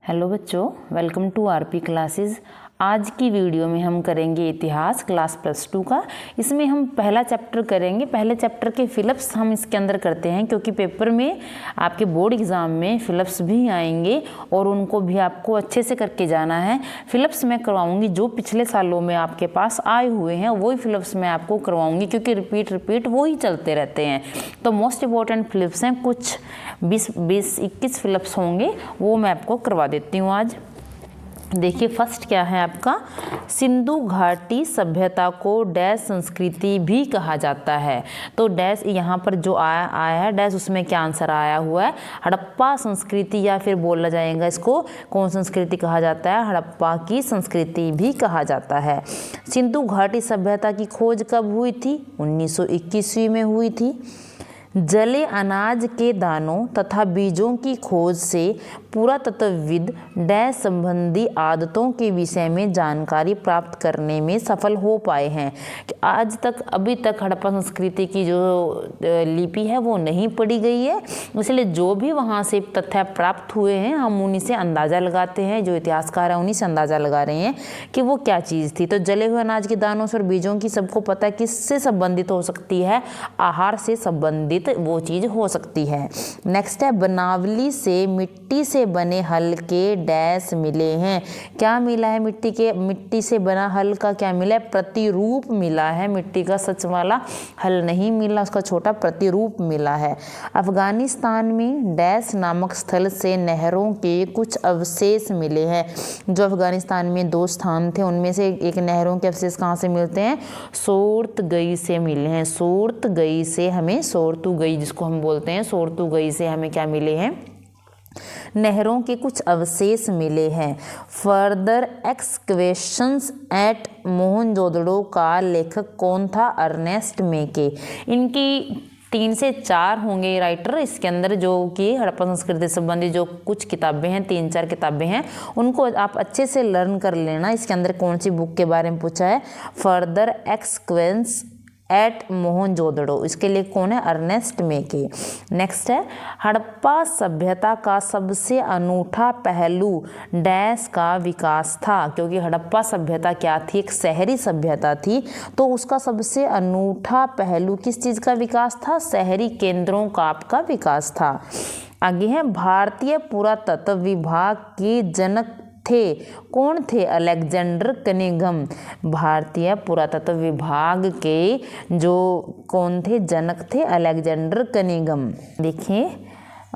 Hello बच्चों, welcome to RP classes. आज की वीडियो में हम करेंगे इतिहास क्लास +2 का। इसमें हम पहला चैप्टर करेंगे। पहले चैप्टर के फिलप्स हम इसके अंदर करते हैं क्योंकि पेपर में आपके बोर्ड एग्ज़ाम में फिलप्स भी आएंगे और उनको भी आपको अच्छे से करके जाना है। फिलप्स मैं करवाऊंगी जो पिछले सालों में आपके पास आए हुए हैं, वही फिलप्स मैं आपको करवाऊंगी क्योंकि रिपीट वही चलते रहते हैं। तो मोस्ट इम्पॉर्टेंट फिलप्स हैं, कुछ 20-21 फिलप्स होंगे, वो मैं आपको करवा देती हूँ आज। देखिए फर्स्ट क्या है आपका, सिंधु घाटी सभ्यता को डैश संस्कृति भी कहा जाता है। तो डैश यहाँ पर जो आया है डैश, उसमें क्या आंसर आया हुआ है, हड़प्पा संस्कृति, या फिर बोला जाएगा इसको कौन संस्कृति कहा जाता है, हड़प्पा की संस्कृति भी कहा जाता है। सिंधु घाटी सभ्यता की खोज कब हुई थी? 1921 में हुई थी। जले अनाज के दानों तथा बीजों की खोज से पुरातत्वविद डैश संबंधी आदतों के विषय में जानकारी प्राप्त करने में सफल हो पाए हैं। कि आज तक अभी तक हड़प्पा संस्कृति की जो लिपि है वो नहीं पढ़ी गई है, इसलिए जो भी वहाँ से तथ्य प्राप्त हुए हैं हम उन्हीं से अंदाज़ा लगाते हैं, जो इतिहासकार हैं उन्हीं से अंदाज़ा लगा रहे हैं कि वो क्या चीज़ थी। तो जले हुए अनाज के दानों से और बीजों की सबको पता है किससे संबंधित हो सकती है, आहार से संबंधित वो चीज हो सकती है। नेक्स्ट है, बनावली से मिट्टी से बने हल के डैश मिले हैं। क्या मिला है? मिट्टी से बना हल का क्या मिला है? प्रतिरूप मिला है। मिट्टी का सच वाला हल नहीं मिला, उसका छोटा प्रतिरूप मिला है। अफगानिस्तान में डैश नामक स्थल से नहरों के कुछ अवशेष मिले हैं। जो अफगानिस्तान में 2 स्थान थे उनमें से एक नहरों के अवशेष कहाँ से मिलते हैं? सोर्तगई से मिले हैं। सोर्तगई से हमें सोर्तुगई जिसको हम बोलते हैं, सोर्तुगई से हमें क्या मिले हैं? नहरों के कुछ अवशेष मिले हैं। फर्दर एक्सकवेशंस एट मोहनजोदड़ो का लेखक कौन था? अर्नेस्ट मेके। इनकी 3 से 4 होंगे राइटर इसके अंदर, जो कि हड़प्पा संस्कृति से संबंधित जो कुछ किताबें हैं, 3-4 किताबें हैं, उनको आप अच्छे से लर्न कर लेना। इसके अंदर कौन सी बुक के बारे में पूछा है? Further excavations at Mohenjodaro. इसके लिए कौन है? अर्नेस्ट मेके। नेक्स्ट है, हड़प्पा सभ्यता का सबसे अनूठा पहलू डैश का विकास था। क्योंकि हड़प्पा सभ्यता क्या थी? एक शहरी सभ्यता थी, तो उसका सबसे अनूठा पहलू किस चीज़ का विकास था? शहरी केंद्रों का आपका विकास था। आगे है, भारतीय पुरातत्व विभाग के जनक थे। कौन थे? Alexander Cunningham. भारतीय पुरातत्व विभाग के जो कौन थे? जनक थे अलेक्जेंडर कनिंघम। देखिए,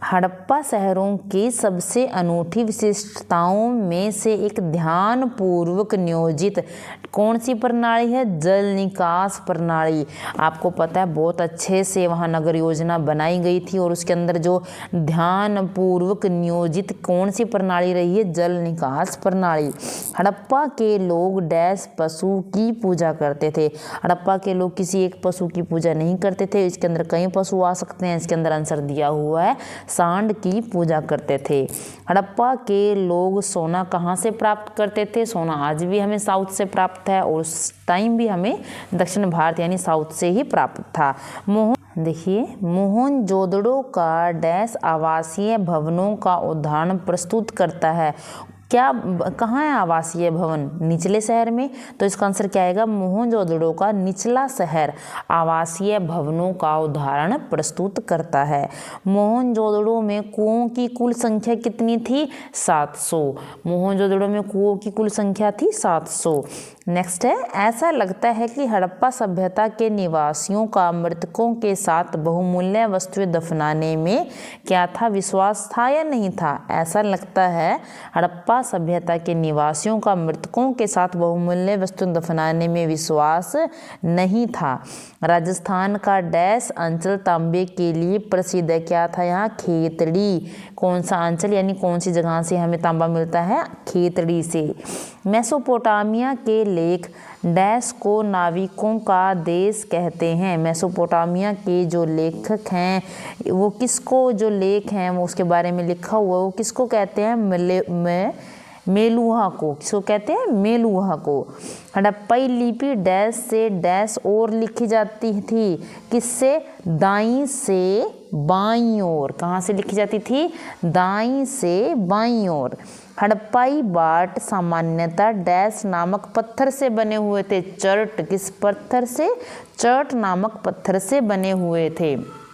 हड़प्पा शहरों की सबसे अनूठी विशेषताओं में से एक ध्यान पूर्वक नियोजित कौन सी प्रणाली है? जल निकास प्रणाली। आपको पता है बहुत अच्छे से वहाँ नगर योजना बनाई गई थी और उसके अंदर जो ध्यान पूर्वक नियोजित कौन सी प्रणाली रही है? जल निकास प्रणाली। हड़प्पा के लोग डैश पशु की पूजा करते थे। हड़प्पा के लोग किसी एक पशु की पूजा नहीं करते थे। इसके अंदर कई पशु आ सकते हैं, इसके अंदर आंसर दिया हुआ है, सांड की पूजा करते थे। हड़प्पा के लोग सोना कहाँ से प्राप्त करते थे? सोना आज भी हमें साउथ से प्राप्त है और उस टाइम भी हमें दक्षिण भारत यानी साउथ से ही प्राप्त था। देखिए, मोहनजोदड़ो का डैश आवासीय भवनों का उदाहरण प्रस्तुत करता है। क्या कहाँ है आवासीय भवन? निचले शहर में। तो इसका आंसर क्या आएगा? मोहनजोदड़ो का निचला शहर आवासीय भवनों का उदाहरण प्रस्तुत करता है। मोहनजोदड़ो में कुओं की कुल संख्या कितनी थी? 700। मोहनजोदड़ो में कुओं की कुल संख्या थी 700। नेक्स्ट है, ऐसा लगता है कि हड़प्पा सभ्यता के निवासियों का मृतकों के साथ बहुमूल्य वस्तुएं दफनाने में क्या था? विश्वास था या नहीं था? ऐसा लगता है हड़प्पा सभ्यता के निवासियों का मृतकों के साथ बहुमूल्य वस्तु दफनाने में विश्वास नहीं था। राजस्थान का डैश अंचल तांबे के लिए प्रसिद्ध है। क्या था यहाँ? खेतड़ी। कौन सा अंचल यानी कौन सी जगह से हमें तांबा मिलता है? खेतड़ी से। मेसोपोटामिया के लेख डैश को नाविकों का देश कहते हैं। मेसोपोटामिया के जो लेखक हैं वो किसको, जो लेख हैं वो उसके बारे में लिखा हुआ वो किसको कहते हैं? मेलुहा को, किसको कहते हैं? मेलुहा को। हड़प्पाई लिपि डैश से डैश और लिखी जाती थी, किससे? दाईं से बाईं ओर। कहाँ से लिखी जाती थी? दाईं से बाईं ओर। हड़प्पाई बाट सामान्यतः डैश नामक पत्थर से बने हुए थे, चर्ट, किस पत्थर से? चर्ट नामक पत्थर से बने हुए थे।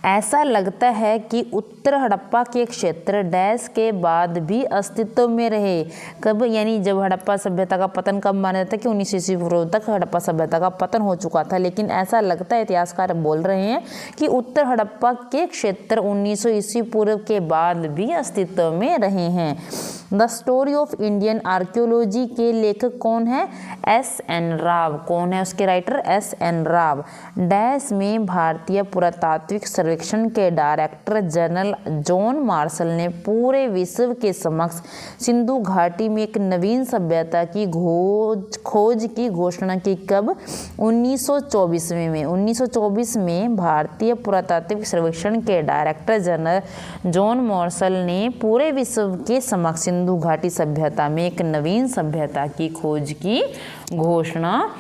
ऐसा लगता है कि उत्तर हड़प्पा के क्षेत्र डैश के बाद भी अस्तित्व में रहे। कब? यानी जब हड़प्पा सभ्यता का पतन कब माना जाता है कि 1900 ईस्वी पूर्व तक हड़प्पा सभ्यता का पतन हो चुका था, लेकिन ऐसा लगता है, इतिहासकार बोल रहे हैं कि उत्तर हड़प्पा के क्षेत्र 1900 ईस्वी पूर्व के बाद भी अस्तित्व में रहे हैं। The story of Indian archaeology के लेखक कौन है? S.N. राव। कौन है उसके राइटर? S.N. राव। डैश में भारतीय पुरातात्विक सर्वेक्षण के डायरेक्टर जनरल जॉन मार्शल ने पूरे विश्व के समक्ष सिंधु घाटी में एक नवीन सभ्यता की खोज की घोषणा की। कब? 1924 में। 1924 में भारतीय पुरातात्विक सर्वेक्षण के डायरेक्टर जनरल जॉन मार्शल ने पूरे विश्व के समक्ष सिंधु घाटी सभ्यता में एक नवीन सभ्यता की खोज की घोषणा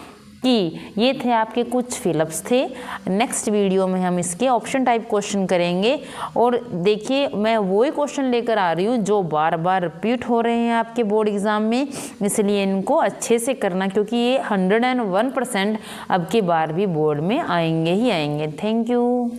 की। ये थे आपके कुछ फिलअप्स थे। नेक्स्ट वीडियो में हम इसके ऑप्शन टाइप क्वेश्चन करेंगे। और देखिए, मैं वही क्वेश्चन लेकर आ रही हूँ जो बार बार रिपीट हो रहे हैं आपके बोर्ड एग्जाम में, इसलिए इनको अच्छे से करना, क्योंकि ये 101% अब की बार भी बोर्ड में आएंगे ही आएंगे। Thank you.